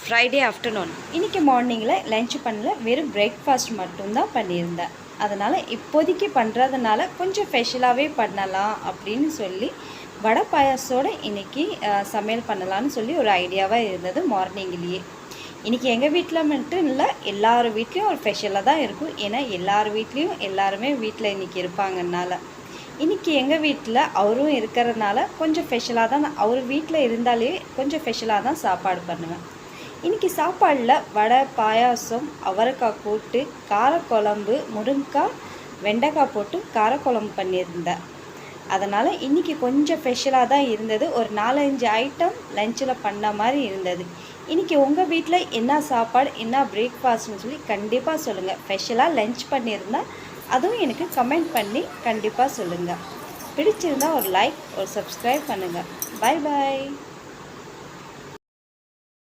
Friday afternoon இன்றைக்கி மார்னிங்கில் lunch பண்ணல, வெறும் பிரேக்ஃபாஸ்ட் மட்டும்தான் பண்ணியிருந்தேன். அதனால் இப்போதைக்கு பண்ணுறதுனால கொஞ்சம் ஸ்பெஷலாகவே பண்ணலாம் அப்படின்னு சொல்லி வடை பாயாசத்தோடு இன்றைக்கி சமையல் பண்ணலான்னு சொல்லி ஒரு ஐடியாவாக இருந்தது மார்னிங்லேயே. இன்றைக்கி எங்கள் வீட்டில் மட்டும் இல்லை, எல்லார் வீட்லேயும் ஒரு ஸ்பெஷலாக தான் இருக்கும். ஏன்னா எல்லார் வீட்லேயும் எல்லாருமே வீட்டில் இன்றைக்கி இருப்பாங்கனால. இன்றைக்கி எங்கள் வீட்டில் அவரும் இருக்கிறதுனால கொஞ்சம் ஸ்பெஷலாக தான், அவர் வீட்டில் இருந்தாலே கொஞ்சம் ஸ்பெஷலாக தான் சாப்பாடு பண்ணுவேன். இன்றைக்கி சாப்பாடில் வடை, பாயாசம், அவரைக்காய் போட்டு காரக்குழம்பு, முருங்கைக்காய், வெண்டைக்காய் போட்டு காரக்குழம்பு பண்ணியிருந்தேன். அதனால் இன்றைக்கி கொஞ்சம் ஸ்பெஷலாக தான் இருந்தது. ஒரு 4-5 ஐட்டம் லஞ்சில் பண்ண மாதிரி இருந்தது. இன்றைக்கி உங்கள் வீட்டில் என்ன சாப்பாடு, என்ன பிரேக்ஃபாஸ்ட்னு சொல்லி கண்டிப்பாக சொல்லுங்கள். ஸ்பெஷலாக லஞ்ச் பண்ணியிருந்தால் அதுவும் எனக்கு கமெண்ட் பண்ணி கண்டிப்பாக சொல்லுங்கள். பிடிச்சிருந்தால் ஒரு லைக், ஒரு சப்ஸ்கிரைப் பண்ணுங்கள். Bye bye.